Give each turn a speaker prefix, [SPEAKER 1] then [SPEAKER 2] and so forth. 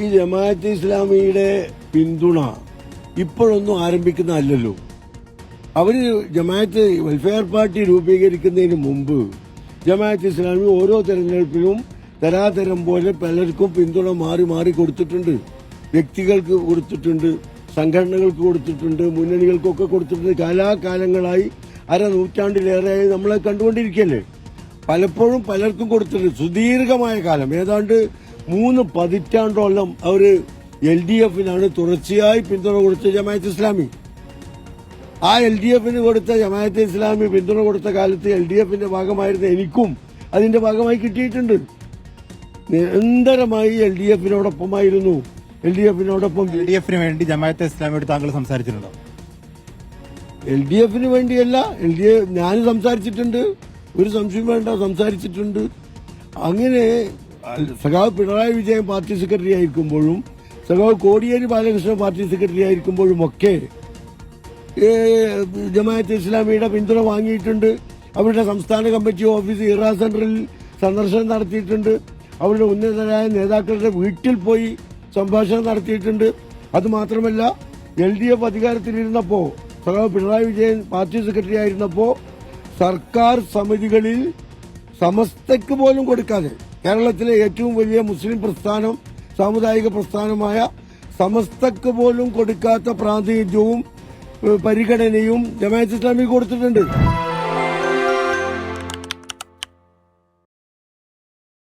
[SPEAKER 1] ഈ ജമാഅത്തെ ഇസ്ലാമിയുടെ പിന്തുണ ഇപ്പോഴൊന്നും ആരംഭിക്കുന്നതല്ലല്ലോ. അവര് ജമാഅത്ത് വെൽഫെയർ പാർട്ടി രൂപീകരിക്കുന്നതിന് മുമ്പ് ജമാഅത്ത് ഇസ്ലാമി ഓരോ തെരഞ്ഞെടുപ്പിലും തരാതരം പോലെ പലർക്കും പിന്തുണ മാറി മാറി കൊടുത്തിട്ടുണ്ട്. വ്യക്തികൾക്ക് കൊടുത്തിട്ടുണ്ട്, സംഘടനകൾക്ക് കൊടുത്തിട്ടുണ്ട്, മുന്നണികൾക്കൊക്കെ കൊടുത്തിട്ടുണ്ട്. കാലാകാലങ്ങളായി നൂറ്റാണ്ടിലേറെയായി നമ്മളെ കണ്ടുകൊണ്ടിരിക്കുകയല്ലേ. പലപ്പോഴും പലർക്കും കൊടുത്തിട്ടുണ്ട്. സുദീർഘമായ കാലം, ഏതാണ്ട് 3 പതിറ്റാണ്ടോളം അവര് LDF-നാണ് തുടർച്ചയായി പിന്തുണ കൊടുത്ത ജമാഅത്ത് ഇസ്ലാമി. ആ LDF-ന് കൊടുത്ത ജമാഅത്തെ ഇസ്ലാമി പിന്തുണ കൊടുത്ത കാലത്ത് LDF-ന്റെ ഭാഗമായിരുന്ന എനിക്കും അതിന്റെ ഭാഗമായി കിട്ടിയിട്ടുണ്ട്. നിരന്തരമായി LDF-നോടൊപ്പമായിരുന്നു. LDF-നോടൊപ്പം
[SPEAKER 2] LDF-ന് വേണ്ടി ജമാഅത്തെ ഇസ്ലാമിയോട് താങ്കൾ സംസാരിച്ചിട്ടുണ്ടോ?
[SPEAKER 1] LDF-ന് വേണ്ടിയല്ല, ഞാൻ സംസാരിച്ചിട്ടുണ്ട്. ഒരു സംശയം വേണ്ട, സംസാരിച്ചിട്ടുണ്ട്. അങ്ങനെ സഖാവ് പിണറായി വിജയൻ പാർട്ടി സെക്രട്ടറി ആയിരിക്കുമ്പോഴും സഖാവ് കോടിയേരി ബാലകൃഷ്ണൻ പാർട്ടി സെക്രട്ടറി ആയിരിക്കുമ്പോഴും ഒക്കെ ജമാഅത്തെ ഇസ്ലാമിയുടെ പിന്തുണ വാങ്ങിയിട്ടുണ്ട്. അവരുടെ സംസ്ഥാന കമ്മിറ്റി ഓഫീസ് ഇറ സെന്ററിൽ സന്ദർശനം നടത്തിയിട്ടുണ്ട്. അവരുടെ ഉന്നതരായ നേതാക്കളുടെ വീട്ടിൽ പോയി സംഭാഷണം നടത്തിയിട്ടുണ്ട്. അതുമാത്രമല്ല, LDF അധികാരത്തിലിരുന്നപ്പോ സഖാവ് പിണറായി വിജയൻ പാർട്ടി സെക്രട്ടറി ആയിരുന്നപ്പോ സർക്കാർ സമിതികളിൽ സമസ്തയ്ക്ക് പോലും കൊടുക്കാതെ കേരളത്തിലെ ഏറ്റവും വലിയ മുസ്ലിം പ്രസ്ഥാനം, സാമുദായിക പ്രസ്ഥാനമായ സമസ്തയ്ക്ക് പോലും കൊടുക്കാത്ത പ്രാതിനിധ്യവും പരിഗണനയും ജമാഅത്ത് ഇസ്ലാമി കൊടുത്തിട്ടുണ്ട്.